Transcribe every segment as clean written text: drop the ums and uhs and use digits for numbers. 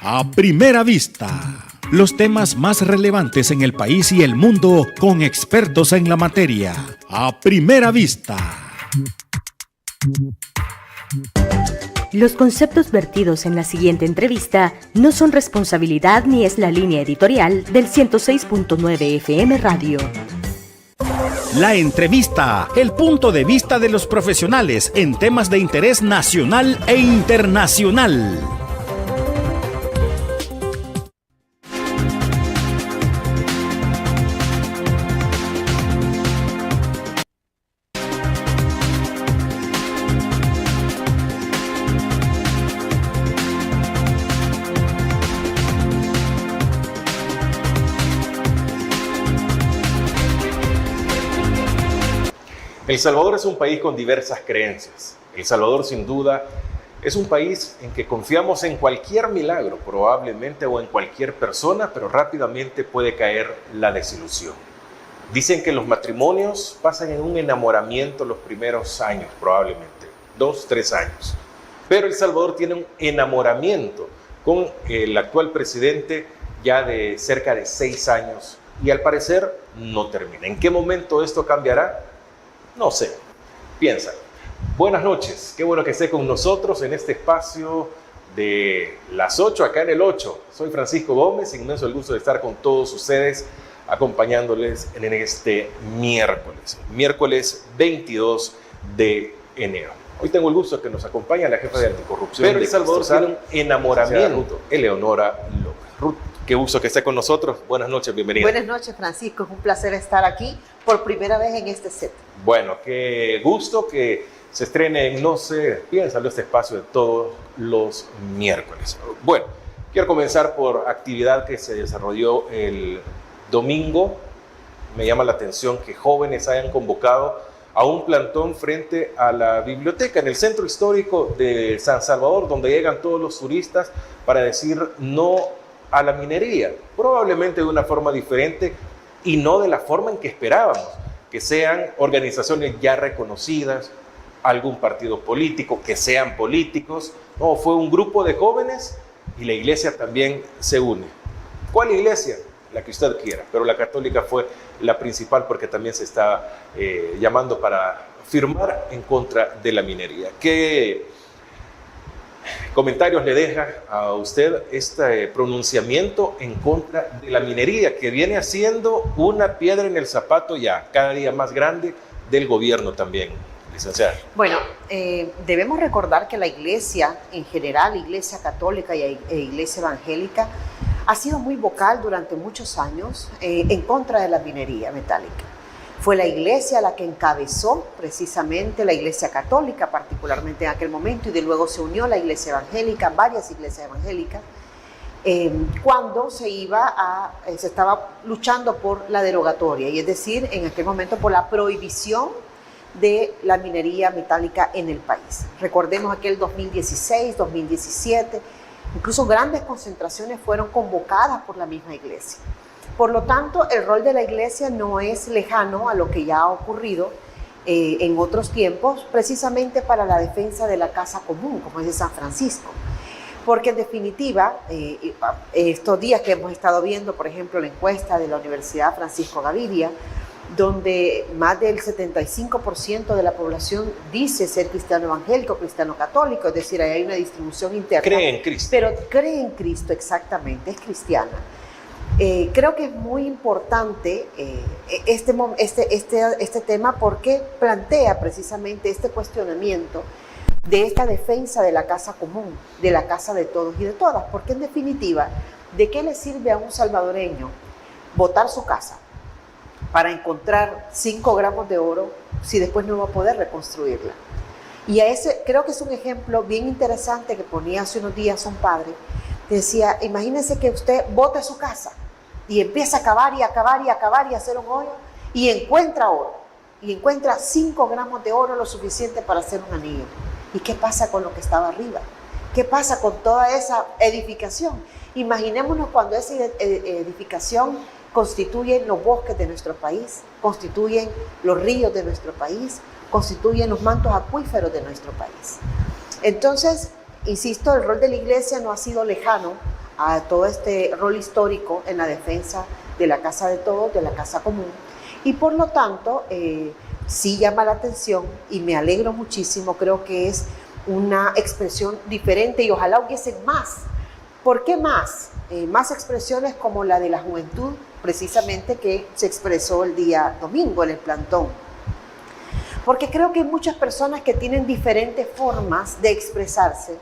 A primera vista, los temas más relevantes en el país y el mundo con expertos en la materia. A primera vista. Los conceptos vertidos en la siguiente entrevista no son responsabilidad ni es la línea editorial del 106.9 FM Radio. La entrevista, el punto de vista de los profesionales en temas de interés nacional e internacional. El Salvador es un país con diversas creencias. El Salvador, sin duda, es un país en que confiamos en cualquier milagro, probablemente, o en cualquier persona, pero rápidamente puede caer la desilusión. Dicen que los matrimonios pasan en un enamoramiento los primeros años, probablemente, 2, 3 años. Pero El Salvador tiene un enamoramiento con el actual presidente ya de cerca de 6 años y al parecer no termina. ¿En qué momento esto cambiará? No sé, piénsalo. Buenas noches, qué bueno que esté con nosotros en este espacio de las 8, acá en el 8. Soy Francisco Gómez, inmenso el gusto de estar con todos ustedes, acompañándoles en este miércoles 22 de enero. Hoy tengo el gusto de que nos acompañe la jefa de anticorrupción. Pero El Salvador tiene un enamoramiento, Eleonora López. Ruth, qué gusto que esté con nosotros. Buenas noches, bienvenida. Buenas noches, Francisco. Es un placer estar aquí por primera vez en este set. Bueno, qué gusto que se estrene en No sé, piénsalo, este espacio de todos los miércoles. Bueno, quiero comenzar por actividad que se desarrolló el domingo. Me llama la atención que jóvenes hayan convocado a un plantón frente a la biblioteca en el centro histórico de San Salvador, donde llegan todos los turistas para decir no a la minería, probablemente de una forma diferente y no de la forma en que esperábamos, que sean organizaciones ya reconocidas, algún partido político, que sean políticos. No, fue un grupo de jóvenes y la iglesia también se une. ¿Cuál iglesia? La que usted quiera, pero la católica fue la principal porque también se está llamando para firmar en contra de la minería. ¿Qué comentarios le deja a usted este pronunciamiento en contra de la minería, que viene haciendo una piedra en el zapato ya cada día más grande del gobierno también, licenciada? Bueno, debemos recordar que la iglesia en general, iglesia católica e iglesia evangélica, ha sido muy vocal durante muchos años en contra de la minería metálica. Fue la iglesia la que encabezó precisamente, la iglesia católica particularmente en aquel momento, y de luego se unió la iglesia evangélica, varias iglesias evangélicas, cuando se estaba luchando por la derogatoria, y es decir, en aquel momento por la prohibición de la minería metálica en el país. Recordemos aquel 2016, 2017, incluso grandes concentraciones fueron convocadas por la misma iglesia. Por lo tanto, el rol de la iglesia no es lejano a lo que ya ha ocurrido en otros tiempos, precisamente para la defensa de la casa común, como es de San Francisco. Porque en definitiva, estos días que hemos estado viendo, por ejemplo, la encuesta de la Universidad Francisco Gaviria, donde más del 75% de la población dice ser cristiano evangélico, cristiano católico, es decir, hay una distribución interna. Cree en Cristo. Pero cree en Cristo, exactamente, es cristiana. Creo que es muy importante este tema porque plantea precisamente este cuestionamiento de esta defensa de la casa común, de la casa de todos y de todas, porque en definitiva, ¿de qué le sirve a un salvadoreño botar su casa para encontrar 5 gramos de oro si después no va a poder reconstruirla? Y creo que es un ejemplo bien interesante que ponía hace unos días un padre. Decía, imagínese que usted bota su casa y empieza a cavar y a cavar y a cavar y a hacer un hoyo y encuentra oro, y encuentra 5 gramos de oro, lo suficiente para hacer un anillo. ¿Y qué pasa con lo que estaba arriba? ¿Qué pasa con toda esa edificación? Imaginémonos cuando esa edificación constituye los bosques de nuestro país, constituyen los ríos de nuestro país, constituyen los mantos acuíferos de nuestro país. Entonces, insisto, el rol de la iglesia no ha sido lejano a todo este rol histórico en la defensa de la casa de todos, de la casa común. Y por lo tanto, sí llama la atención y me alegro muchísimo. Creo que es una expresión diferente y ojalá hubiesen más. ¿Por qué más? Más expresiones como la de la juventud, precisamente, que se expresó el día domingo en el plantón. Porque creo que hay muchas personas que tienen diferentes formas de expresarse,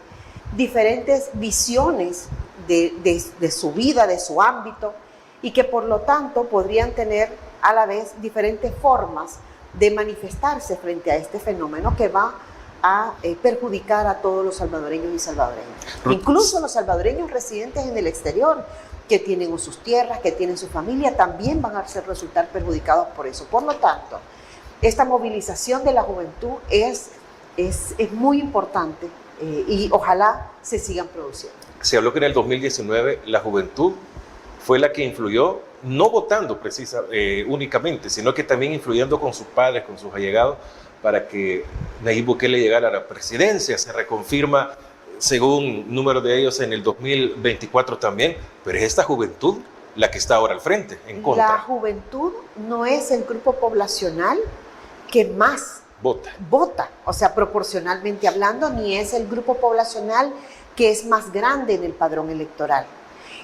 diferentes visiones de su vida, de su ámbito, y que por lo tanto podrían tener a la vez diferentes formas de manifestarse frente a este fenómeno que va a perjudicar a todos los salvadoreños y salvadoreñas. Incluso los salvadoreños residentes en el exterior, que tienen sus tierras, que tienen su familia, también van a resultar perjudicados por eso. Por lo tanto, esta movilización de la juventud es muy importante y ojalá se sigan produciendo. Se habló que en el 2019 la juventud fue la que influyó, no votando únicamente, sino que también influyendo con sus padres, con sus allegados, para que Nayib Bukele llegara a la presidencia. Se reconfirma, según número de ellos, en el 2024 también, pero es esta juventud la que está ahora al frente, en contra. La juventud no es el grupo poblacional que más vota, o sea, proporcionalmente hablando, ni es el grupo poblacional que es más grande en el padrón electoral.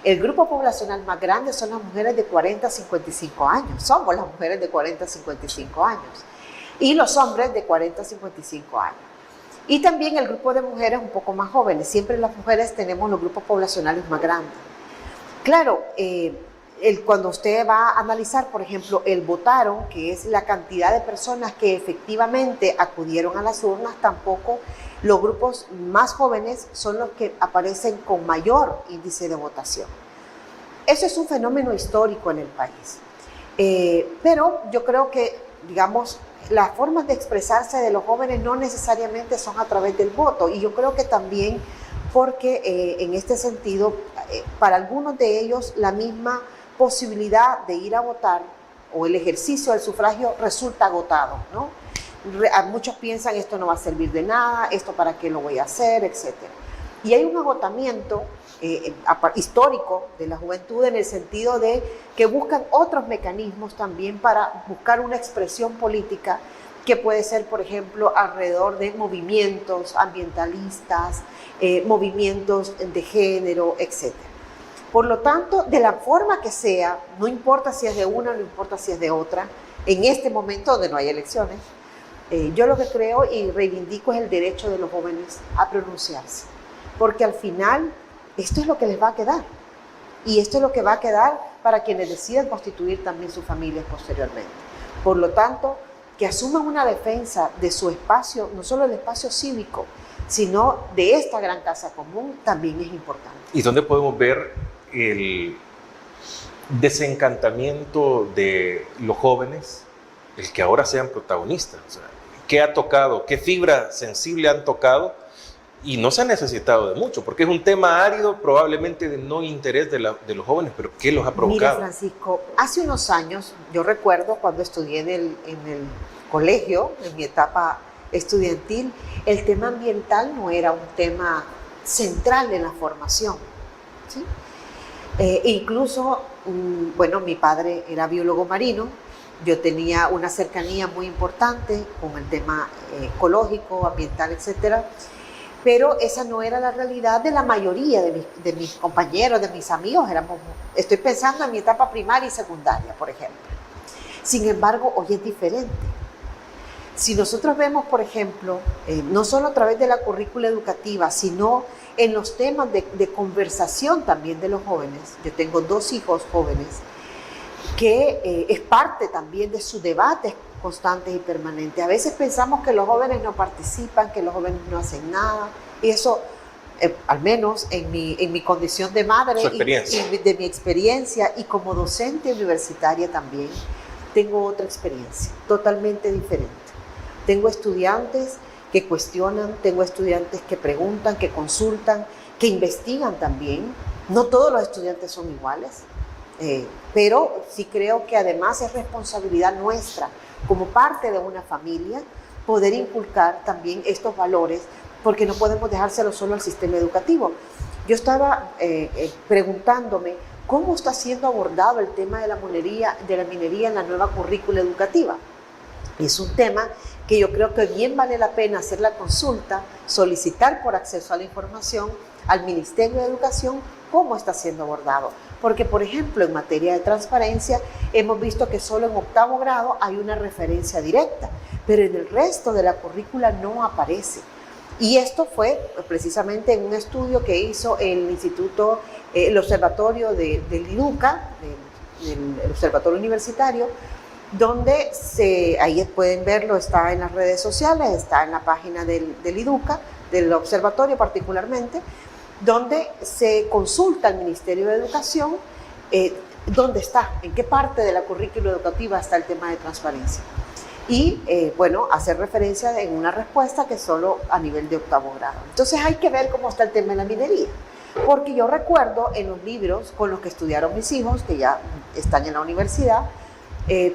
El grupo poblacional más grande son las mujeres de 40 a 55 años, somos las mujeres de 40 a 55 años, y los hombres de 40 a 55 años. Y también el grupo de mujeres un poco más jóvenes. Siempre las mujeres tenemos los grupos poblacionales más grandes. Claro, cuando usted va a analizar, por ejemplo, el votaron, que es la cantidad de personas que efectivamente acudieron a las urnas, tampoco los grupos más jóvenes son los que aparecen con mayor índice de votación. Eso es un fenómeno histórico en el país. Pero yo creo que, digamos, las formas de expresarse de los jóvenes no necesariamente son a través del voto, y yo creo que también porque en este sentido, para algunos de ellos, la misma posibilidad de ir a votar o el ejercicio del sufragio resulta agotado, ¿no? Muchos piensan, esto no va a servir de nada, esto para qué lo voy a hacer, etc. Y hay un agotamiento histórico de la juventud en el sentido de que buscan otros mecanismos también para buscar una expresión política que puede ser, por ejemplo, alrededor de movimientos ambientalistas, movimientos de género, etc. Por lo tanto, de la forma que sea, no importa si es de una, no importa si es de otra, en este momento donde no hay elecciones, yo lo que creo y reivindico es el derecho de los jóvenes a pronunciarse, porque al final esto es lo que les va a quedar, y esto es lo que va a quedar para quienes decidan constituir también sus familias posteriormente. Por lo tanto, que asuman una defensa de su espacio, no solo el espacio cívico, sino de esta gran casa común, también es importante. ¿Y dónde podemos ver el desencantamiento de los jóvenes, el que ahora sean protagonistas? O sea, ¿qué ha tocado? ¿Qué fibra sensible han tocado? Y no se ha necesitado de mucho, porque es un tema árido, probablemente de no interés de los jóvenes, pero ¿qué los ha provocado? Mira, Francisco, hace unos años, yo recuerdo cuando estudié en el colegio, en mi etapa estudiantil, el tema ambiental no era un tema central en la formación, ¿sí? Incluso, bueno, mi padre era biólogo marino, yo tenía una cercanía muy importante con el tema ecológico, ambiental, etcétera. Pero esa no era la realidad de la mayoría de mis compañeros, de mis amigos. Estoy pensando en mi etapa primaria y secundaria, por ejemplo. Sin embargo, hoy es diferente. Si nosotros vemos, por ejemplo, no solo a través de la currícula educativa, sino en los temas de conversación también de los jóvenes. Yo tengo 2 hijos jóvenes, que es parte también de su debate constantes y permanentes. A veces pensamos que los jóvenes no participan, que los jóvenes no hacen nada, y eso, al menos en mi condición de madre y de mi experiencia, y como docente universitaria también, tengo otra experiencia, totalmente diferente. Tengo estudiantes que cuestionan, tengo estudiantes que preguntan, que consultan, que investigan también. No todos los estudiantes son iguales, pero sí creo que además es responsabilidad nuestra, como parte de una familia, poder inculcar también estos valores, porque no podemos dejárselo solo al sistema educativo. yo estaba preguntándome cómo está siendo abordado el tema de la minería en la nueva currícula educativa. Es un tema que yo creo que bien vale la pena hacer la consulta, solicitar por acceso a la información al Ministerio de Educación cómo está siendo abordado. Porque, por ejemplo, en materia de transparencia, hemos visto que solo en 8º grado hay una referencia directa, pero en el resto de la currícula no aparece. Y esto fue precisamente en un estudio que hizo el Instituto, el Observatorio del IDUCA, del Observatorio Universitario, donde ahí pueden verlo, está en las redes sociales, está en la página del IDUCA, del observatorio particularmente, donde se consulta al Ministerio de Educación dónde está, en qué parte de la currícula educativa está el tema de transparencia. Y, bueno, hacer referencia en una respuesta que es solo a nivel de 8º grado. Entonces hay que ver cómo está el tema de la minería. Porque yo recuerdo en los libros con los que estudiaron mis hijos, que ya están en la universidad,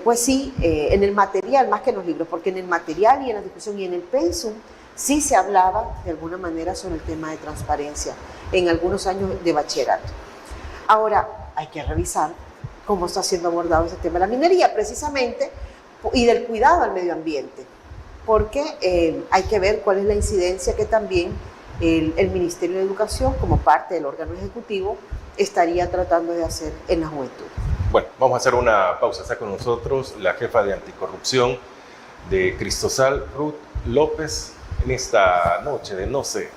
pues sí, en el material, más que en los libros, porque en el material y en la discusión y en el pensum, sí se hablaba de alguna manera sobre el tema de transparencia en algunos años de bachillerato. Ahora, hay que revisar cómo está siendo abordado ese tema de la minería, precisamente, y del cuidado al medio ambiente, porque hay que ver cuál es la incidencia que también el Ministerio de Educación, como parte del órgano ejecutivo, estaría tratando de hacer en la juventud. Bueno, vamos a hacer una pausa. Está con nosotros la jefa de anticorrupción de Cristosal, Ruth López, en esta noche de No sé,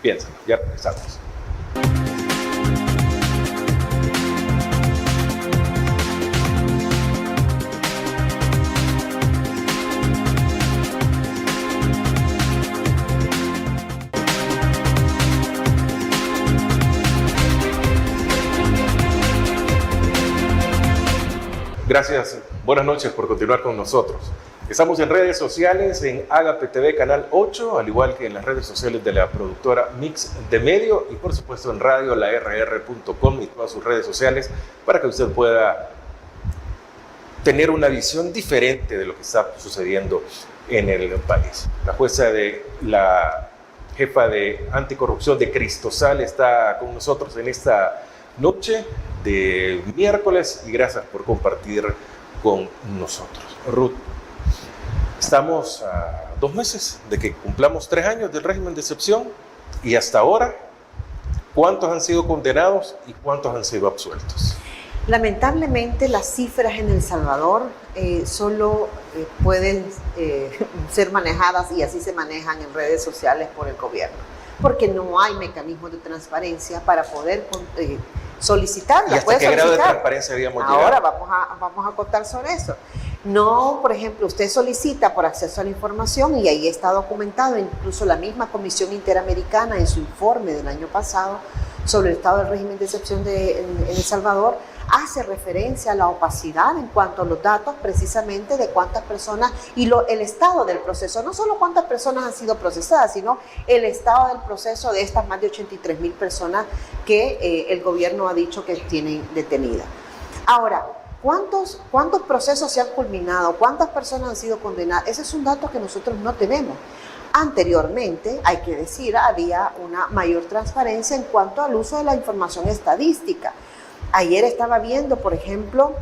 piénsalo. Ya regresamos. Gracias, buenas noches por continuar con nosotros. Estamos en redes sociales, en Agape TV Canal 8, al igual que en las redes sociales de la productora Mix de Medio y por supuesto en radio, larr.com y todas sus redes sociales para que usted pueda tener una visión diferente de lo que está sucediendo en el país. La jefa de anticorrupción de Cristosal está con nosotros en esta noche de miércoles y gracias por compartir con nosotros. Ruth, estamos a 2 meses de que cumplamos 3 años del régimen de excepción y hasta ahora, ¿cuántos han sido condenados y cuántos han sido absueltos? Lamentablemente las cifras en El Salvador solo pueden ser manejadas y así se manejan en redes sociales por el gobierno, porque no hay mecanismos de transparencia para poder solicitarla. ¿Y hasta qué grado de transparencia habíamos llegado? Ahora vamos a acotar sobre eso. No, por ejemplo, usted solicita por acceso a la información y ahí está documentado, incluso la misma Comisión Interamericana en su informe del año pasado sobre el estado del régimen de excepción en El Salvador, hace referencia a la opacidad en cuanto a los datos precisamente de cuántas personas y el estado del proceso, no solo cuántas personas han sido procesadas, sino el estado del proceso de estas más de 83,000 personas que el gobierno ha dicho que tienen detenidas. Ahora, ¿cuántos procesos se han culminado? ¿Cuántas personas han sido condenadas? Ese es un dato que nosotros no tenemos. Anteriormente, hay que decir, había una mayor transparencia en cuanto al uso de la información estadística. Ayer estaba viendo, por ejemplo,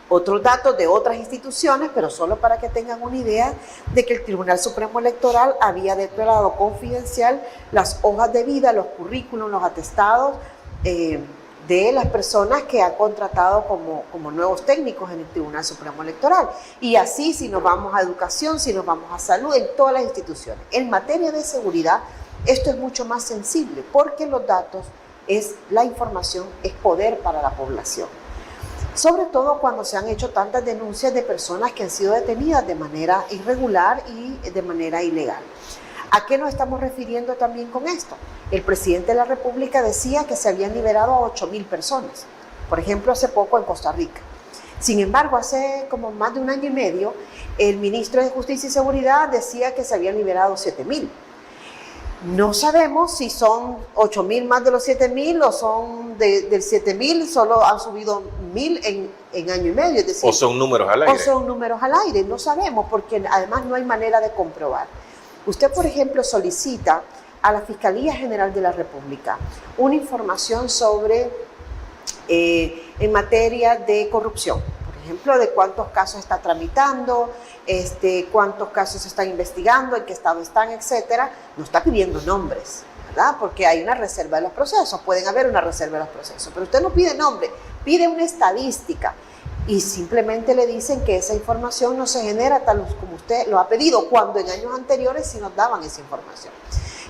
otros datos de otras instituciones, pero solo para que tengan una idea de que el Tribunal Supremo Electoral había declarado confidencial las hojas de vida, los currículos, los atestados de las personas que han contratado como nuevos técnicos en el Tribunal Supremo Electoral. Y así, si nos vamos a educación, si nos vamos a salud, en todas las instituciones. En materia de seguridad, esto es mucho más sensible, porque los datos, la información es poder para la población. Sobre todo cuando se han hecho tantas denuncias de personas que han sido detenidas de manera irregular y de manera ilegal. ¿A qué nos estamos refiriendo también con esto? El presidente de la República decía que se habían liberado a 8,000 personas, por ejemplo, hace poco en Costa Rica. Sin embargo, hace como más de 1 año y medio, el ministro de Justicia y Seguridad decía que se habían liberado 7,000. No sabemos si son 8,000 más de los 7,000 o son del 7,000, solo han subido 1,000 en año y medio. Es decir, o son números al aire. O son números al aire, no sabemos, porque además no hay manera de comprobar. Usted, por ejemplo, solicita a la Fiscalía General de la República una información sobre, en materia de corrupción. Por ejemplo, de cuántos casos está tramitando, cuántos casos se están investigando, en qué estado están, etcétera. No está pidiendo nombres, ¿verdad? Porque hay una reserva de los procesos, pueden haber una reserva de los procesos, pero usted no pide nombre, pide una estadística y simplemente le dicen que esa información no se genera tal como usted lo ha pedido, cuando en años anteriores sí nos daban esa información.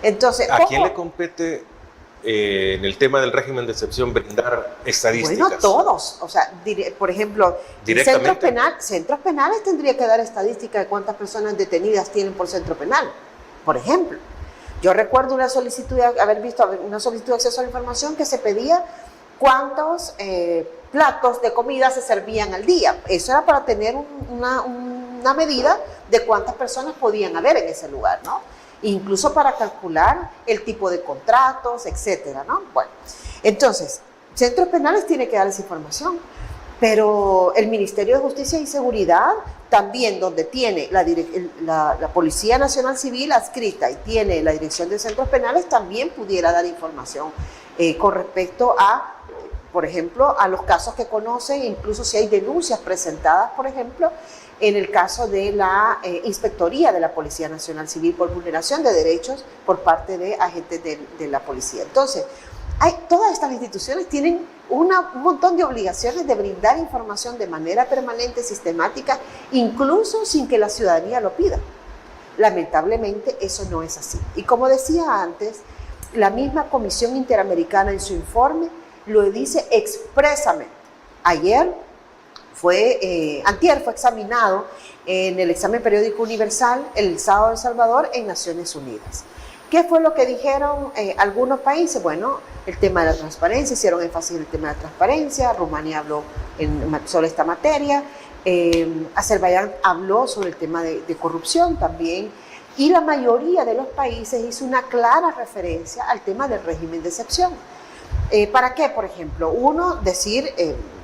Entonces, ¿a quién le compete en el tema del régimen de excepción brindar estadísticas? Bueno, todos. O sea, por ejemplo, centros penales tendría que dar estadística de cuántas personas detenidas tienen por centro penal, por ejemplo. Yo recuerdo una solicitud, haber visto una solicitud de acceso a la información que se pedía cuántos platos de comida se servían al día. Eso era para tener una medida de cuántas personas podían haber en ese lugar, ¿no? Incluso para calcular el tipo de contratos, etcétera, ¿no? Bueno, entonces, centros penales tiene que dar esa información, pero el Ministerio de Justicia y Seguridad también, donde tiene la Policía Nacional Civil adscrita y tiene la Dirección de Centros Penales, también pudiera dar información con respecto a, por ejemplo, a los casos que conocen, incluso si hay denuncias presentadas, por ejemplo, en el caso de la inspectoría de la Policía Nacional Civil por vulneración de derechos por parte de agentes de la policía. Entonces, todas estas instituciones tienen un montón de obligaciones de brindar información de manera permanente, sistemática, incluso sin que la ciudadanía lo pida. Lamentablemente, eso no es así. Y como decía antes, la misma Comisión Interamericana en su informe lo dice expresamente. Antier fue examinado en el examen periódico universal el Estado de El Salvador en Naciones Unidas. ¿Qué fue lo que dijeron algunos países? Bueno, el tema de la transparencia, hicieron énfasis en el tema de la transparencia, Rumania habló sobre esta materia, Azerbaiyán habló sobre el tema de corrupción también, y la mayoría de los países hizo una clara referencia al tema del régimen de excepción. ¿Para qué? Por ejemplo, uno, decir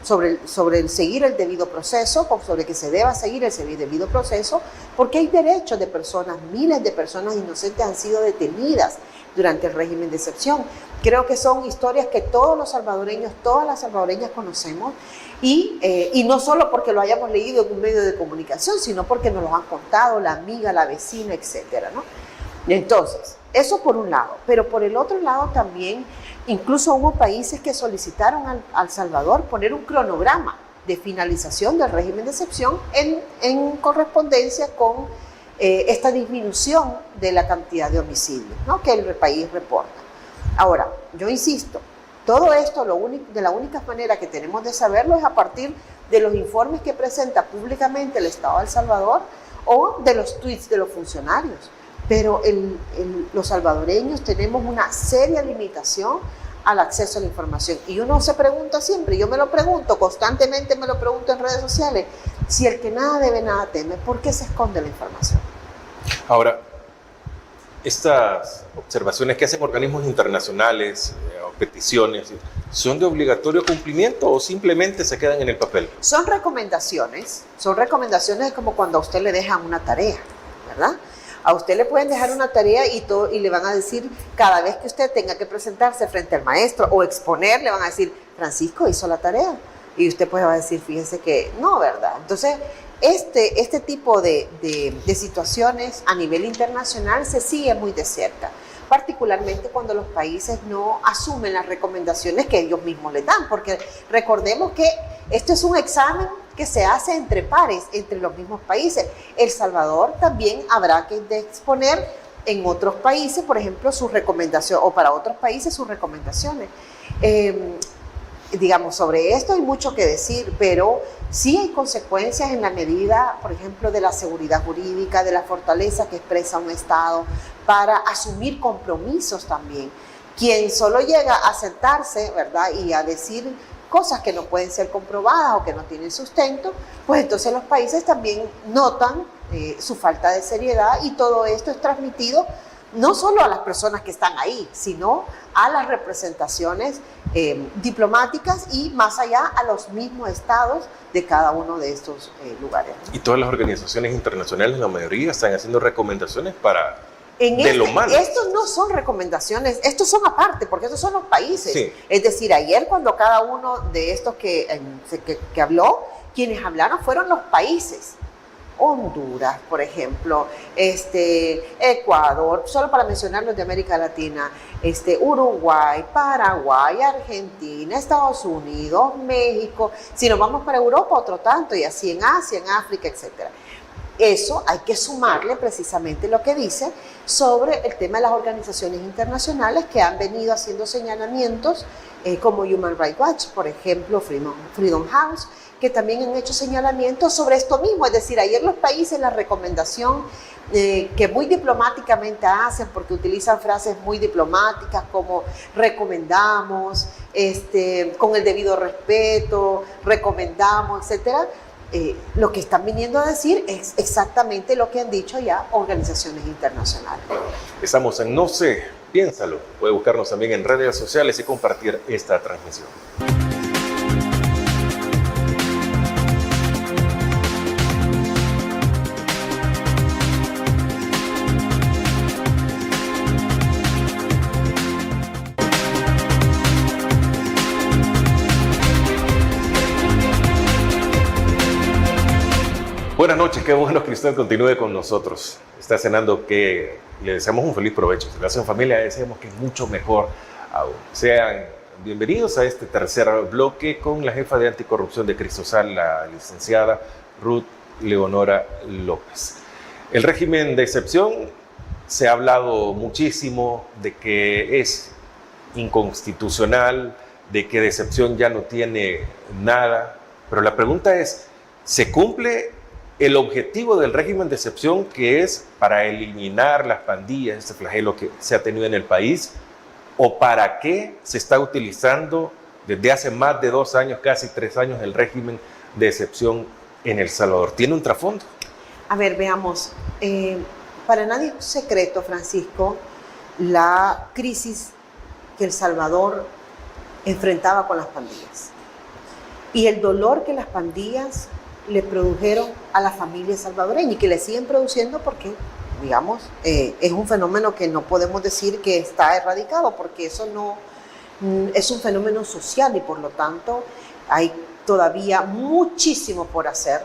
sobre el seguir el debido proceso, sobre que se deba seguir el debido proceso, porque hay derechos de personas, miles de personas inocentes han sido detenidas durante el régimen de excepción. Creo que son historias que todos los salvadoreños, todas las salvadoreñas conocemos, y no solo porque lo hayamos leído en un medio de comunicación, sino porque nos lo han contado la amiga, la vecina, etcétera, ¿no? Entonces, eso por un lado, pero por el otro lado también, incluso hubo países que solicitaron al Salvador poner un cronograma de finalización del régimen de excepción en correspondencia con esta disminución de la cantidad de homicidios, ¿no?, que el país reporta. Ahora, yo insisto, todo esto, de la única manera que tenemos de saberlo es a partir de los informes que presenta públicamente el Estado de El Salvador o de los tweets de los funcionarios. Pero los salvadoreños tenemos una seria limitación al acceso a la información. Y uno se pregunta siempre, yo me lo pregunto, constantemente me lo pregunto en redes sociales, si el que nada debe, nada teme, ¿por qué se esconde la información? Ahora, estas observaciones que hacen organismos internacionales o peticiones, ¿son de obligatorio cumplimiento o simplemente se quedan en el papel? Son recomendaciones como cuando a usted le dejan una tarea, ¿verdad? A usted le pueden dejar una tarea y le van a decir, cada vez que usted tenga que presentarse frente al maestro o exponer, le van a decir, Francisco hizo la tarea. Y usted pues va a decir, fíjese que no, ¿verdad? Entonces, este tipo de situaciones a nivel internacional se sigue muy de cerca, particularmente cuando los países no asumen las recomendaciones que ellos mismos les dan, porque recordemos que esto es un examen que se hace entre pares, entre los mismos países. El Salvador también habrá que exponer en otros países, por ejemplo, sus recomendaciones, o para otros países sus recomendaciones. Digamos, sobre esto hay mucho que decir, pero sí hay consecuencias en la medida, por ejemplo, de la seguridad jurídica, de la fortaleza que expresa un Estado para asumir compromisos también. Quien solo llega a sentarse, ¿verdad?, y a decir cosas que no pueden ser comprobadas o que no tienen sustento, pues entonces los países también notan su falta de seriedad, y todo esto es transmitido no solo a las personas que están ahí, sino a las representaciones diplomáticas y más allá a los mismos estados de cada uno de estos lugares. Y todas las organizaciones internacionales, la mayoría, están haciendo recomendaciones para de lo malo. Estos no son recomendaciones, estos son aparte, porque estos son los países. Sí. Es decir, ayer cuando cada uno de estos que habló, quienes hablaron fueron los países. Honduras, por ejemplo, Ecuador, solo para mencionar los de América Latina, Uruguay, Paraguay, Argentina, Estados Unidos, México. Si nos vamos para Europa, otro tanto, y así en Asia, en África, etcétera. Eso hay que sumarle precisamente lo que dice sobre el tema de las organizaciones internacionales que han venido haciendo señalamientos como Human Rights Watch, por ejemplo, Freedom House, que también han hecho señalamientos sobre esto mismo. Es decir, ayer los países la recomendación que muy diplomáticamente hacen, porque utilizan frases muy diplomáticas como recomendamos, con el debido respeto, recomendamos, etcétera. Lo que están viniendo a decir es exactamente lo que han dicho ya organizaciones internacionales. Estamos en No sé, piénsalo. Puede buscarnos también en redes sociales y compartir esta transmisión. Buenas noches, qué bueno que usted continúe con nosotros. Está cenando, que le deseamos un feliz provecho. Si lo hace en familia, deseamos que mucho mejor aún. Sean bienvenidos a este tercer bloque con la jefa de anticorrupción de Cristosal, la licenciada Ruth Leonora López. El régimen de excepción, se ha hablado muchísimo de que es inconstitucional, de que de excepción ya no tiene nada, pero la pregunta es, ¿se cumple el objetivo del régimen de excepción, que es para eliminar las pandillas, este flagelo que se ha tenido en el país, o para qué se está utilizando desde hace más de 2 años, casi 3 años, el régimen de excepción en El Salvador? ¿Tiene un trasfondo? A ver, veamos. Para nadie es un secreto, Francisco, la crisis que El Salvador enfrentaba con las pandillas y el dolor que las pandillas le produjeron a la familia salvadoreña y que le siguen produciendo, porque, digamos, es un fenómeno que no podemos decir que está erradicado, porque eso no es un fenómeno social y por lo tanto hay todavía muchísimo por hacer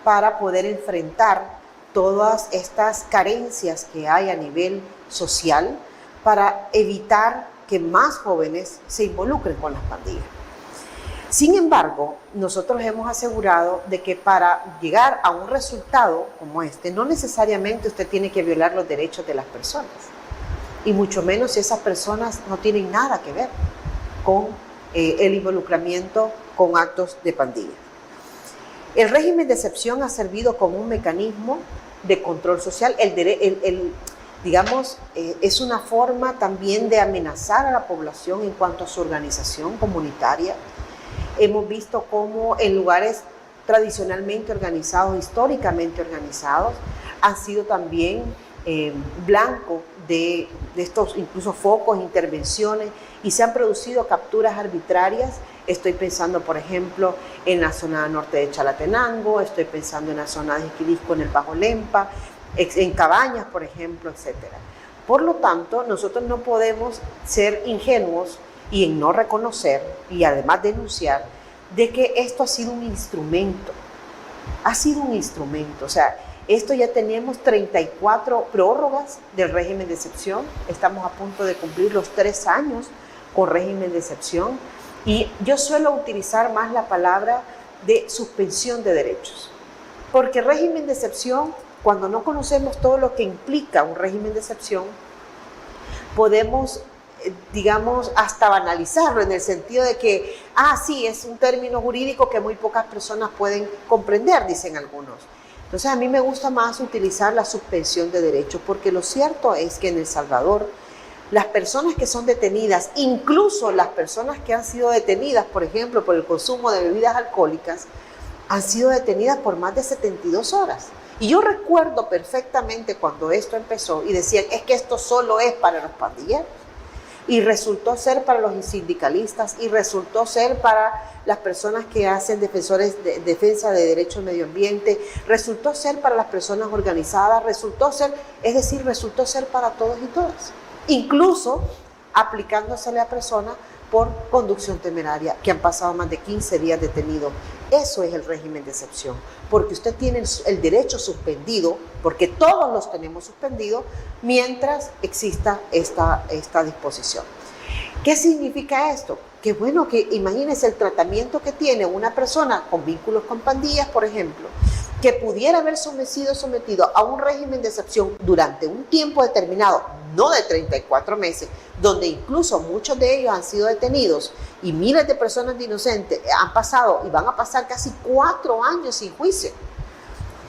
para poder enfrentar todas estas carencias que hay a nivel social, para evitar que más jóvenes se involucren con las pandillas. Sin embargo, nosotros hemos asegurado de que para llegar a un resultado como este, no necesariamente usted tiene que violar los derechos de las personas, y mucho menos si esas personas no tienen nada que ver con el involucramiento con actos de pandilla. El régimen de excepción ha servido como un mecanismo de control social. Digamos, es una forma también de amenazar a la población en cuanto a su organización comunitaria. Hemos visto cómo en lugares tradicionalmente organizados, históricamente organizados, han sido también blanco de estos incluso focos, intervenciones, y se han producido capturas arbitrarias. Estoy pensando, por ejemplo, en la zona norte de Chalatenango, estoy pensando en la zona de Jiquilisco, en el Bajo Lempa, en Cabañas, por ejemplo, etc. Por lo tanto, nosotros no podemos ser ingenuos y en no reconocer y además denunciar de que esto ha sido un instrumento. Ha sido un instrumento. O sea, esto ya tenemos 34 prórrogas del régimen de excepción. Estamos a punto de cumplir los 3 años con régimen de excepción. Y yo suelo utilizar más la palabra de suspensión de derechos. Porque régimen de excepción, cuando no conocemos todo lo que implica un régimen de excepción, podemos, digamos, hasta banalizarlo en el sentido de que, sí, es un término jurídico que muy pocas personas pueden comprender, dicen algunos. Entonces, a mí me gusta más utilizar la suspensión de derechos, porque lo cierto es que en El Salvador, las personas que son detenidas, incluso las personas que han sido detenidas, por ejemplo, por el consumo de bebidas alcohólicas, han sido detenidas por más de 72 horas. Y yo recuerdo perfectamente cuando esto empezó y decían, es que esto solo es para los pandilleros. Y resultó ser para los sindicalistas, y resultó ser para las personas que hacen defensa de derechos al medio ambiente, resultó ser para las personas organizadas, resultó ser para todos y todas. Incluso aplicándosele a personas por conducción temeraria, que han pasado más de 15 días detenidos. Eso es el régimen de excepción, porque usted tiene el derecho suspendido, porque todos los tenemos suspendidos, mientras exista esta disposición. ¿Qué significa esto? Que bueno, que imagínense el tratamiento que tiene una persona con vínculos con pandillas, por ejemplo, que pudiera haber sometido a un régimen de excepción durante un tiempo determinado, no de 34 meses, donde incluso muchos de ellos han sido detenidos y miles de personas inocentes han pasado y van a pasar casi 4 años sin juicio.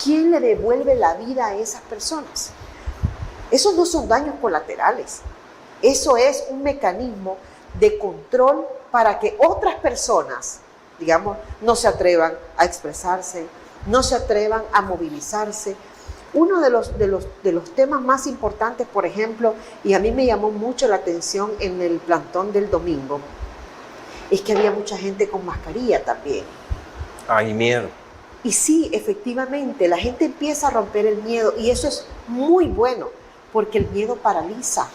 ¿Quién le devuelve la vida a esas personas? Esos no son daños colaterales. Eso es un mecanismo de control para que otras personas, digamos, no se atrevan a expresarse, no se atrevan a movilizarse. Uno de los temas más importantes, por ejemplo, y a mí me llamó mucho la atención en el plantón del domingo, es que había mucha gente con mascarilla también. Hay miedo. Y sí, efectivamente, la gente empieza a romper el miedo, y eso es muy bueno, porque el miedo paraliza.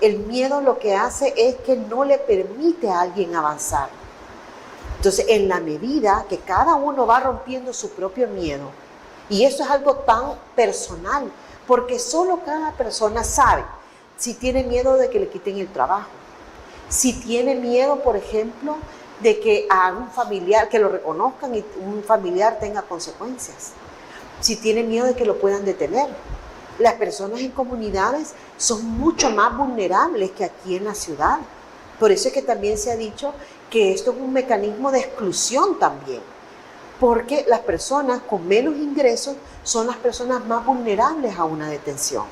El miedo lo que hace es que no le permite a alguien avanzar. Entonces, en la medida que cada uno va rompiendo su propio miedo, y eso es algo tan personal, porque solo cada persona sabe si tiene miedo de que le quiten el trabajo, si tiene miedo, por ejemplo, de que a un familiar, que lo reconozcan y un familiar tenga consecuencias, si tiene miedo de que lo puedan detener. Las personas en comunidades son mucho más vulnerables que aquí en la ciudad. Por eso es que también se ha dicho que esto es un mecanismo de exclusión también, porque las personas con menos ingresos son las personas más vulnerables a una detención.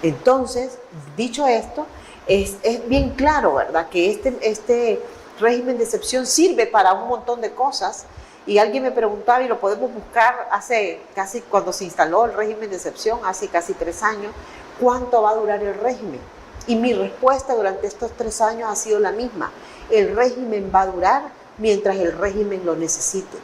Entonces, dicho esto, es bien claro, ¿verdad?, que este régimen de excepción sirve para un montón de cosas. Y alguien me preguntaba, y lo podemos buscar hace casi, cuando se instaló el régimen de excepción, hace casi 3 años, ¿cuánto va a durar el régimen? Y mi respuesta durante estos 3 años ha sido la misma. El régimen va a durar mientras el régimen lo necesite.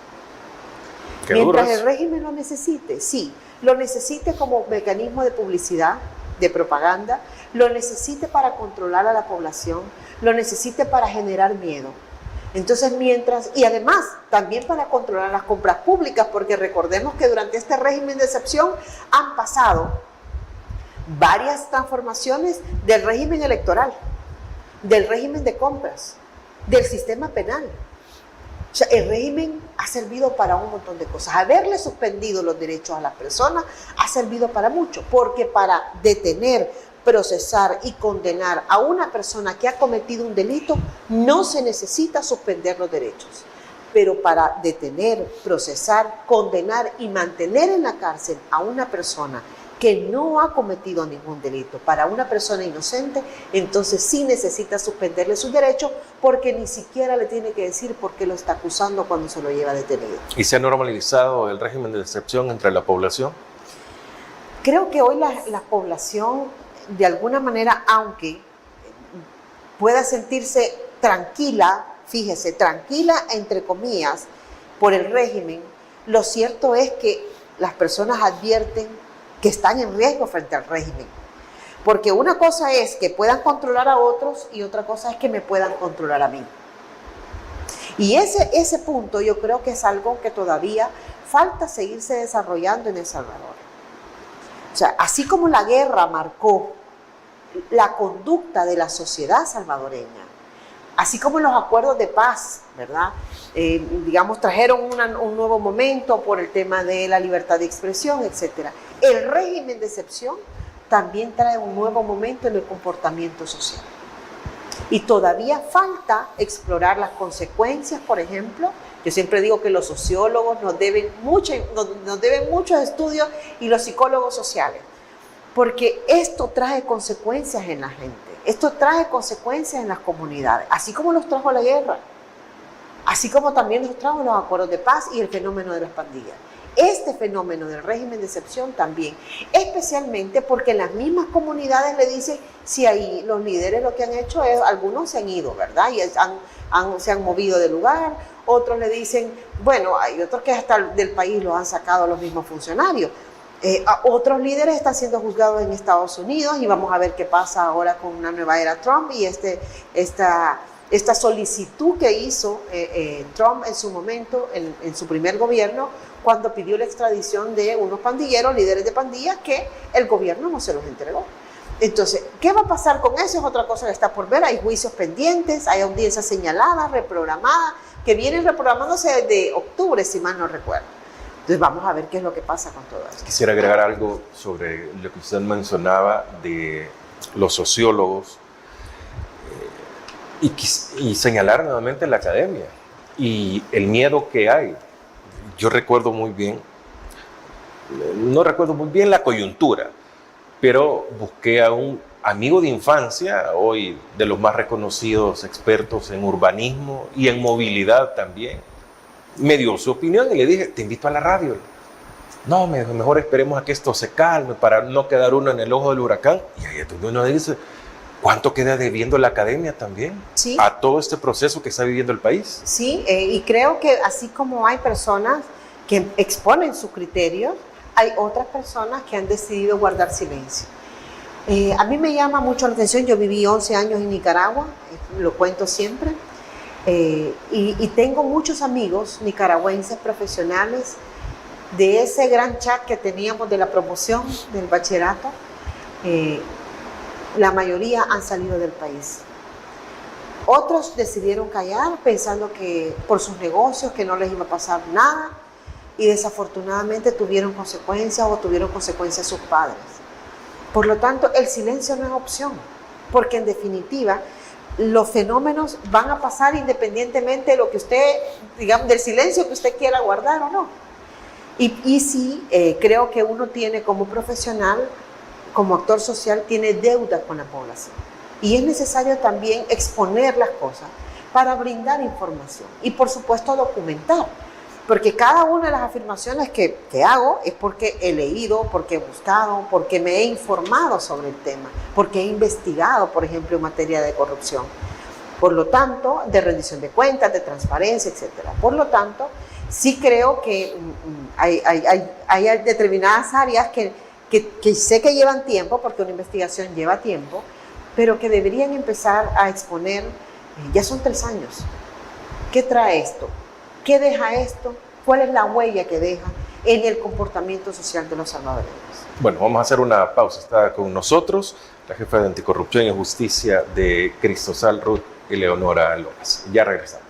Mientras el régimen lo necesite, sí. Lo necesite como mecanismo de publicidad, de propaganda, lo necesite para controlar a la población, lo necesite para generar miedo. Entonces, y además, también para controlar las compras públicas, porque recordemos que durante este régimen de excepción han pasado varias transformaciones del régimen electoral, del régimen de compras, del sistema penal. O sea, el régimen ha servido para un montón de cosas. Haberle suspendido los derechos a las personas ha servido para mucho, porque para detener, procesar y condenar a una persona que ha cometido un delito no se necesita suspender los derechos. Pero para detener, procesar, condenar y mantener en la cárcel a una persona que no ha cometido ningún delito, para una persona inocente, entonces sí necesita suspenderle sus derechos, porque ni siquiera le tiene que decir por qué lo está acusando cuando se lo lleva detenido. ¿Y se ha normalizado el régimen de excepción entre la población? Creo que hoy la población, de alguna manera, aunque pueda sentirse tranquila, fíjese, tranquila entre comillas, por el régimen, lo cierto es que las personas advierten que están en riesgo frente al régimen. Porque una cosa es que puedan controlar a otros y otra cosa es que me puedan controlar a mí. Y ese punto yo creo que es algo que todavía falta seguirse desarrollando en El Salvador. O sea, así como la guerra marcó la conducta de la sociedad salvadoreña, así como los acuerdos de paz, ¿verdad? Digamos, trajeron un nuevo momento por el tema de la libertad de expresión, etc. El régimen de excepción también trae un nuevo momento en el comportamiento social. Y todavía falta explorar las consecuencias, por ejemplo. Yo siempre digo que los sociólogos nos deben muchos estudios, y los psicólogos sociales, porque esto trae consecuencias en la gente, esto trae consecuencias en las comunidades, así como los trajo la guerra, así como también nos trajo los acuerdos de paz y el fenómeno de las pandillas. este fenómeno del régimen de excepción también, especialmente porque las mismas comunidades le dicen, si ahí los líderes lo que han hecho es, algunos se han ido, ¿verdad? Y se han movido de lugar, otros le dicen, bueno, hay otros que hasta del país los han sacado los mismos funcionarios. Otros líderes están siendo juzgados en Estados Unidos y vamos a ver qué pasa ahora con una nueva era Trump y esta solicitud que hizo Trump en su momento, en su primer gobierno, cuando pidió la extradición de unos pandilleros, líderes de pandillas, que el gobierno no se los entregó. Entonces, ¿qué va a pasar con eso? Es otra cosa que está por ver. Hay juicios pendientes, hay audiencias señaladas, reprogramadas, que vienen reprogramándose desde octubre, si mal no recuerdo. Entonces vamos a ver qué es lo que pasa con todo esto. Quisiera agregar algo sobre lo que usted mencionaba de los sociólogos y señalar nuevamente la academia y el miedo que hay. Yo recuerdo muy bien, no recuerdo muy bien la coyuntura, pero busqué a un amigo de infancia, hoy de los más reconocidos expertos en urbanismo y en movilidad también. Me dio su opinión y le dije, te invito a la radio. No, mejor esperemos a que esto se calme para no quedar uno en el ojo del huracán. Y ahí uno dice, ¿cuánto queda debiendo la academia también? Sí. A todo este proceso que está viviendo el país. Sí, y creo que así como hay personas que exponen sus criterios, hay otras personas que han decidido guardar silencio. A mí me llama mucho la atención, yo viví 11 años en Nicaragua, lo cuento siempre, y tengo muchos amigos nicaragüenses profesionales de ese gran chat que teníamos de la promoción del bachillerato. La mayoría han salido del país. Otros decidieron callar pensando que por sus negocios que no les iba a pasar nada y desafortunadamente tuvieron consecuencias o tuvieron consecuencias sus padres. Por lo tanto, el silencio no es opción, porque en definitiva los fenómenos van a pasar independientemente de lo que usted, digamos, del silencio que usted quiera guardar o no. Y sí, creo que uno tiene como profesional, como actor social, tiene deuda con la población. Y es necesario también exponer las cosas para brindar información y, por supuesto, documentar. Porque cada una de las afirmaciones que hago es porque he leído, porque he buscado, porque me he informado sobre el tema, porque he investigado, por ejemplo, en materia de corrupción. Por lo tanto, de rendición de cuentas, de transparencia, etc. Por lo tanto, sí creo que hay determinadas áreas que sé que llevan tiempo, porque una investigación lleva tiempo, pero que deberían empezar a exponer, ya son 3 años. ¿Qué trae esto? ¿Qué deja esto? ¿Cuál es la huella que deja en el comportamiento social de los salvadoreños? Bueno, vamos a hacer una pausa. Está con nosotros la jefa de Anticorrupción y Justicia de Cristosal, Ruth Eleonora López. Ya regresamos.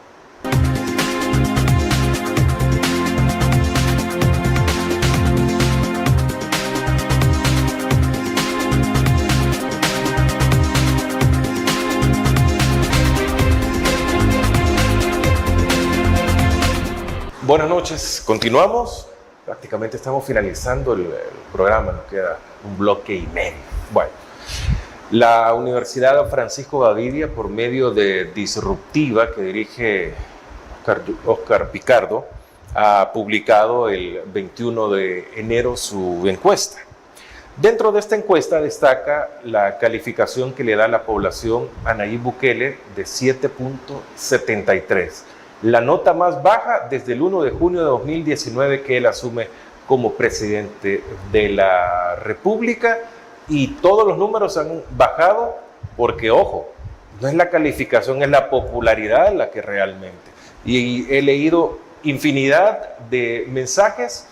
Buenas noches, continuamos. Prácticamente estamos finalizando el programa, nos queda un bloque y medio. Bueno, la Universidad Francisco Gavidia, por medio de Disruptiva, que dirige Oscar Picardo, ha publicado el 21 de enero su encuesta. Dentro de esta encuesta destaca la calificación que le da la población a Nayib Bukele de 7.73. La nota más baja desde el 1 de junio de 2019 que él asume como presidente de la República, y todos los números han bajado porque, ojo, no es la calificación, es la popularidad la que realmente. Y he leído infinidad de mensajes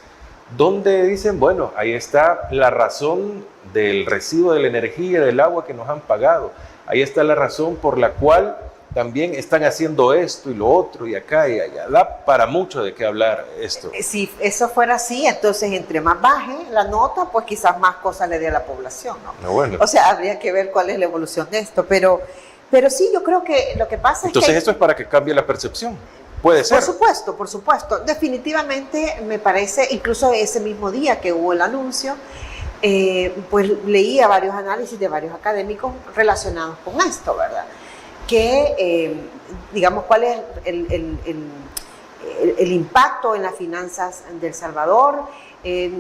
donde dicen, bueno, ahí está la razón del recibo de la energía y del agua que nos han pagado. Ahí está la razón por la cual también están haciendo esto y lo otro y acá y allá. Da para mucho de qué hablar esto. Si eso fuera así, entonces entre más baje la nota, pues quizás más cosas le dé a la población, ¿no? Bueno. O sea, habría que ver cuál es la evolución de esto. Pero sí, yo creo que lo que pasa entonces es que... esto es para que cambie la percepción. Puede ser. Por supuesto. Definitivamente me parece, incluso ese mismo día que hubo el anuncio, pues leía varios análisis de varios académicos relacionados con esto, ¿verdad? Que, digamos, cuál es el impacto en las finanzas de El Salvador.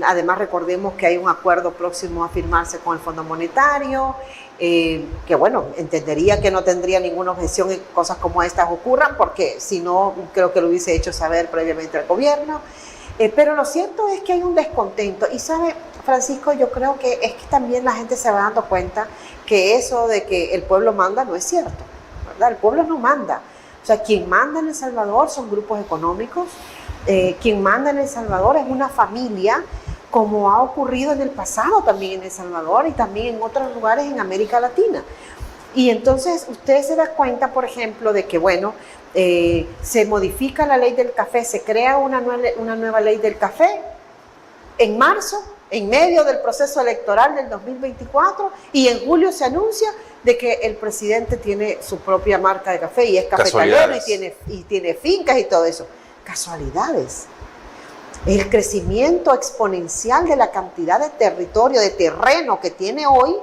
Además, recordemos que hay un acuerdo próximo a firmarse con el Fondo Monetario, que bueno, entendería que no tendría ninguna objeción en cosas como estas ocurran, porque si no, creo que lo hubiese hecho saber previamente al gobierno. Pero lo cierto es que hay un descontento. Y sabe, Francisco, yo creo que es que también la gente se va dando cuenta que eso de que el pueblo manda no es cierto, ¿verdad? El pueblo no manda. O sea, quien manda en El Salvador son grupos económicos. Quien manda en El Salvador es una familia, como ha ocurrido en el pasado también en El Salvador y también en otros lugares en América Latina. Y entonces usted se da cuenta, por ejemplo, de que, bueno, se modifica la ley del café, se crea una nueva ley del café en marzo, en medio del proceso electoral del 2024, y en julio se anuncia de que el presidente tiene su propia marca de café y es cafetalero y tiene fincas y todo eso. Casualidades. El crecimiento exponencial de la cantidad de territorio, de terreno que tiene hoy,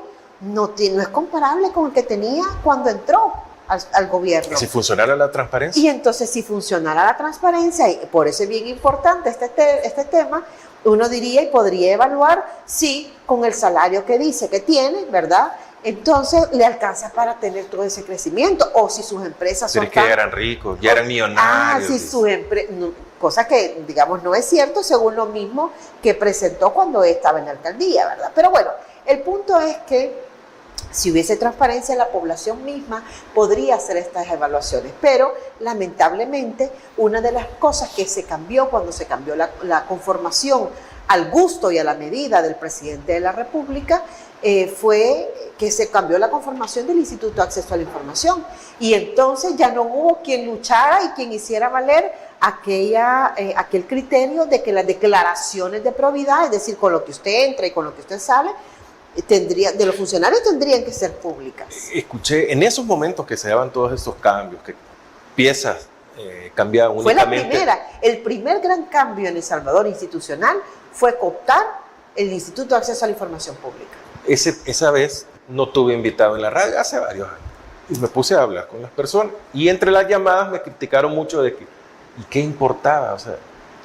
no es comparable con el que tenía cuando entró al gobierno. Si funcionara la transparencia. Y entonces, si funcionara la transparencia, y por eso es bien importante este tema, uno diría y podría evaluar si con el salario que dice que tiene, ¿verdad?, entonces le alcanza para tener todo ese crecimiento, o si sus empresas son que ya eran ricos, ya eran millonarios. Si sus empresas, cosa que digamos no es cierto según lo mismo que presentó cuando estaba en la alcaldía, ¿verdad? Pero bueno, el punto es que si hubiese transparencia, la población misma podría hacer estas evaluaciones, pero lamentablemente una de las cosas que se cambió cuando se cambió la conformación al gusto y a la medida del presidente de la República, fue que se cambió la conformación del Instituto de Acceso a la Información, y entonces ya no hubo quien luchara y quien hiciera valer aquel criterio de que las declaraciones de probidad, es decir, con lo que usted entra y con lo que usted sale, de los funcionarios tendrían que ser públicas. Escuché, en esos momentos que se daban todos estos cambios, que piezas cambiaban únicamente. El primer gran cambio en El Salvador institucional fue cooptar el Instituto de Acceso a la Información Pública. Esa vez no tuve invitado en la radio hace varios años y me puse a hablar con las personas, y entre las llamadas me criticaron mucho de que, ¿y qué importaba? O sea,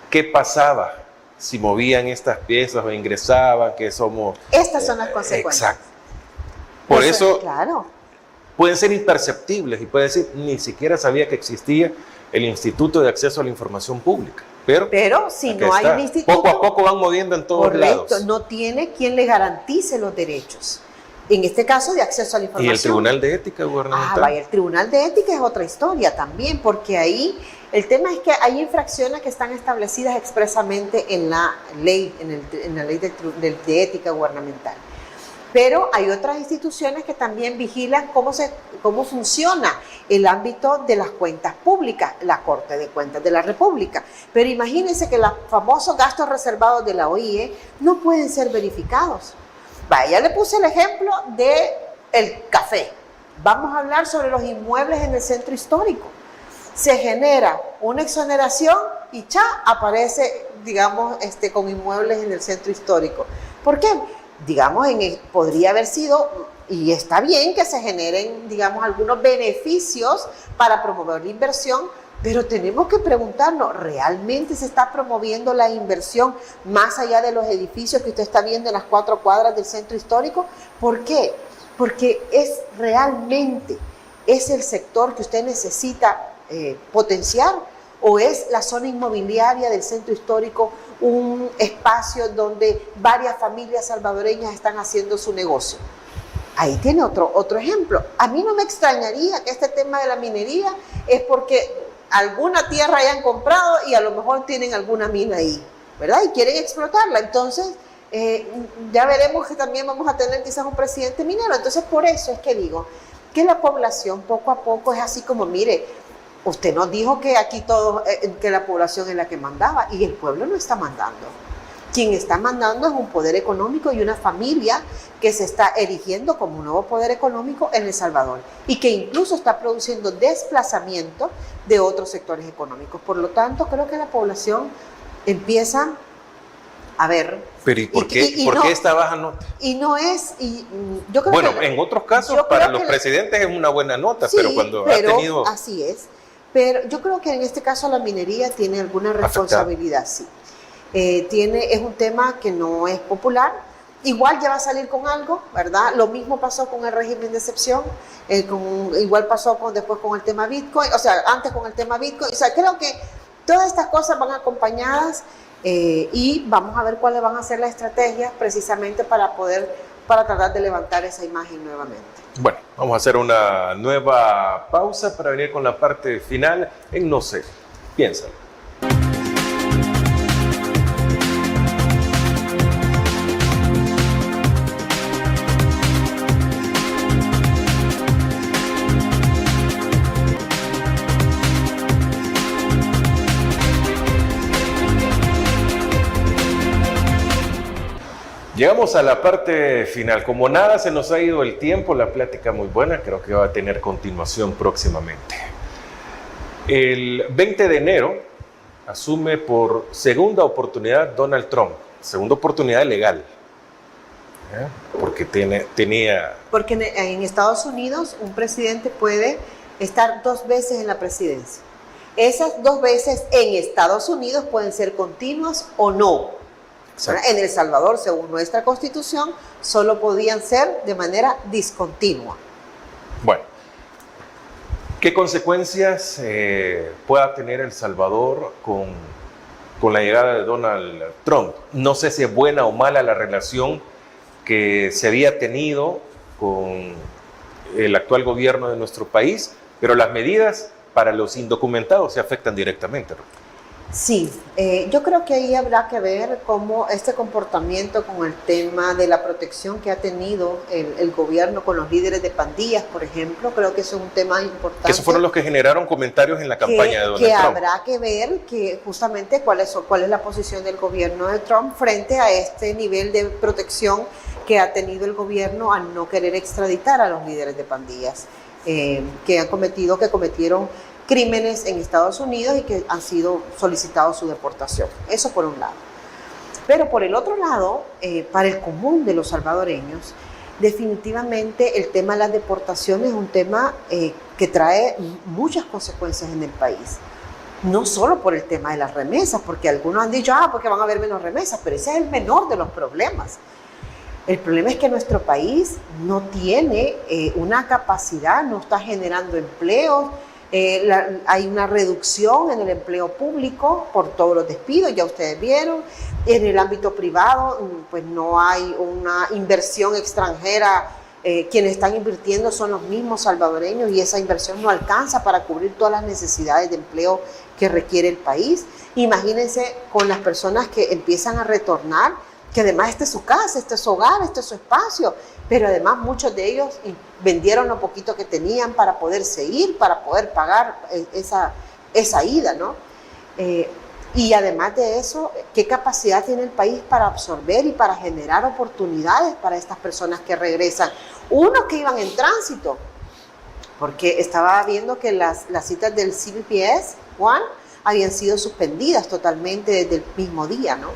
¿qué pasaba si movían estas piezas o ingresaban? Que somos... Estas son las consecuencias. Exacto. Por eso claro, pueden ser imperceptibles y pueden decir, ni siquiera sabía que existía el Instituto de Acceso a la Información Pública. Pero si no hay un instituto, poco a poco van moviendo en todos lados. No tiene quien le garantice los derechos. En este caso, de acceso a la información. ¿Y el Tribunal de Ética Gubernamental? El Tribunal de Ética es otra historia también, porque ahí el tema es que hay infracciones que están establecidas expresamente en la ley, en la ley de ética gubernamental. Pero hay otras instituciones que también vigilan cómo funciona el ámbito de las cuentas públicas, la Corte de Cuentas de la República. Pero imagínense que los famosos gastos reservados de la OIE no pueden ser verificados. Ya le puse el ejemplo del café. Vamos a hablar sobre los inmuebles en el centro histórico. Se genera una exoneración y aparece, digamos, con inmuebles en el centro histórico. ¿Por qué? Digamos, podría haber sido, y está bien que se generen, digamos, algunos beneficios para promover la inversión, pero tenemos que preguntarnos, ¿realmente se está promoviendo la inversión más allá de los edificios que usted está viendo en las 4 cuadras del centro histórico? ¿Por qué? Porque realmente es el sector que usted necesita potenciar, o es la zona inmobiliaria del centro histórico un espacio donde varias familias salvadoreñas están haciendo su negocio. Ahí tiene otro ejemplo. A mí no me extrañaría que este tema de la minería es porque alguna tierra hayan comprado y a lo mejor tienen alguna mina ahí, ¿verdad? Y quieren explotarla. Entonces, ya veremos que también vamos a tener quizás un presidente minero. Entonces, por eso es que digo que la población poco a poco es así como, mire, usted nos dijo que aquí que la población es la que mandaba, y el pueblo no está mandando. Quien está mandando es un poder económico y una familia que se está erigiendo como un nuevo poder económico en El Salvador, y que incluso está produciendo desplazamiento de otros sectores económicos. Por lo tanto, creo que la población empieza a ver. Pero ¿y por qué esta baja nota? Y no es, yo creo en otros casos para los presidentes es una buena nota, sí, pero cuando ha tenido... Así es. pero yo creo que en este caso la minería tiene alguna responsabilidad, sí. Es un tema que no es popular, igual ya va a salir con algo, ¿verdad? Lo mismo pasó con el régimen de excepción, igual pasó después con el tema Bitcoin, o sea, antes con el tema Bitcoin, o sea, creo que todas estas cosas van acompañadas y vamos a ver cuáles van a ser las estrategias precisamente para tratar de levantar esa imagen nuevamente. Bueno, vamos a hacer una nueva pausa para venir con la parte final en No sé, piénsalo. Llegamos a la parte final. Como nada se nos ha ido el tiempo, la plática muy buena, creo que va a tener continuación próximamente. El 20 de enero asume por segunda oportunidad Donald Trump, segunda oportunidad legal, porque Porque en Estados Unidos un presidente puede estar 2 veces en la presidencia. Esas 2 veces en Estados Unidos pueden ser continuas o no. En El Salvador, según nuestra Constitución, solo podían ser de manera discontinua. Bueno, ¿qué consecuencias pueda tener El Salvador con la llegada de Donald Trump? No sé si es buena o mala la relación que se había tenido con el actual gobierno de nuestro país, pero las medidas para los indocumentados se afectan directamente, ¿no? Sí, yo creo que ahí habrá que ver cómo este comportamiento con el tema de la protección que ha tenido el gobierno con los líderes de pandillas, por ejemplo, creo que eso es un tema importante. Que esos fueron los que generaron comentarios en la campaña de Donald Trump. Trump. Habrá que ver que justamente cuál es la posición del gobierno de Trump frente a este nivel de protección que ha tenido el gobierno al no querer extraditar a los líderes de pandillas que cometieron crímenes en Estados Unidos y que han sido solicitados su deportación. Eso por un lado. Pero por el otro lado, para el común de los salvadoreños, definitivamente el tema de las deportaciones es un tema que trae muchas consecuencias en el país. No solo por el tema de las remesas, porque algunos han dicho, porque van a haber menos remesas, pero ese es el menor de los problemas. El problema es que nuestro país no tiene una capacidad, no está generando empleos. Hay una reducción en el empleo público por todos los despidos, ya ustedes vieron. En el ámbito privado, pues no hay una inversión extranjera. Quienes están invirtiendo son los mismos salvadoreños y esa inversión no alcanza para cubrir todas las necesidades de empleo que requiere el país. Imagínense con las personas que empiezan a retornar, que además esta es su casa, este es su hogar, este es su espacio, pero además muchos de ellos vendieron lo poquito que tenían para poderse ir, para poder pagar esa ida, ¿no? Y además de eso, ¿qué capacidad tiene el país para absorber y para generar oportunidades para estas personas que regresan? Unos que iban en tránsito, porque estaba viendo que las citas del CBPS, Juan, habían sido suspendidas totalmente desde el mismo día, ¿no?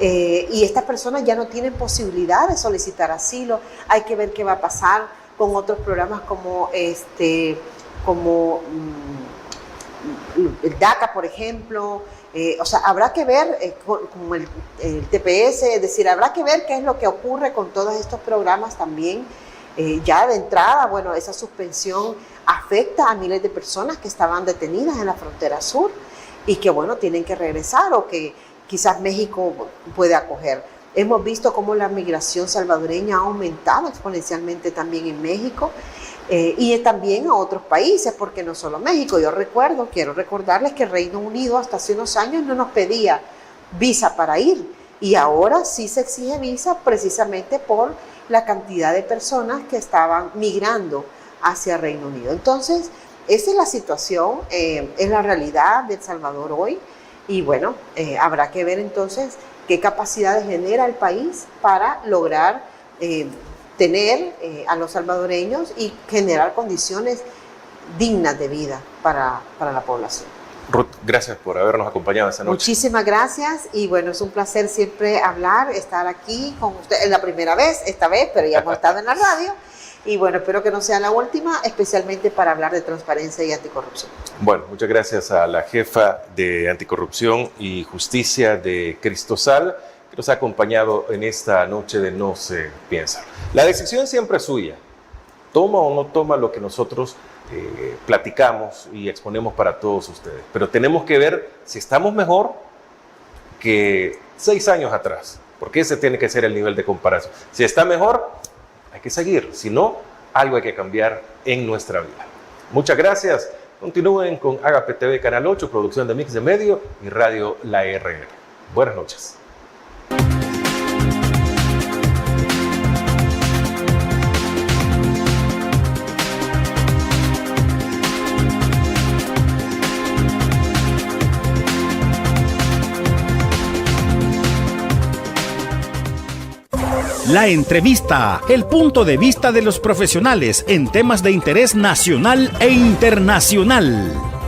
Y estas personas ya no tienen posibilidad de solicitar asilo. Hay que ver qué va a pasar con otros programas como el DACA, por ejemplo. O sea, habrá que ver como el TPS, es decir, habrá que ver qué es lo que ocurre con todos estos programas también. Ya de entrada, bueno, esa suspensión afecta a miles de personas que estaban detenidas en la frontera sur y que, bueno, tienen que regresar o que quizás México puede acoger. Hemos visto cómo la migración salvadoreña ha aumentado exponencialmente también en México y también a otros países, porque no solo México. Quiero recordarles que el Reino Unido hasta hace unos años no nos pedía visa para ir y ahora sí se exige visa precisamente por la cantidad de personas que estaban migrando hacia Reino Unido. Entonces, esa es la situación, es la realidad de El Salvador hoy. Y bueno, habrá que ver entonces qué capacidades genera el país para lograr tener a los salvadoreños y generar condiciones dignas de vida para la población. Ruth, gracias por habernos acompañado esta noche. Muchísimas gracias y bueno, es un placer siempre estar aquí con usted. Es la primera vez, esta vez, pero ya hemos estado en la radio. Y bueno, espero que no sea la última, especialmente para hablar de transparencia y anticorrupción. Bueno, muchas gracias a la jefa de Anticorrupción y Justicia de Cristosal, que nos ha acompañado en esta noche de No se piensa. La decisión siempre es suya. Toma o no toma lo que nosotros platicamos y exponemos para todos ustedes. Pero tenemos que ver si estamos mejor que 6 años atrás, porque ese tiene que ser el nivel de comparación. Si está mejor, hay que seguir. Si no, algo hay que cambiar en nuestra vida. Muchas gracias. Continúen con Agape TV Canal 8, producción de Mix de Medio y Radio La RR. Buenas noches. La entrevista, el punto de vista de los profesionales en temas de interés nacional e internacional.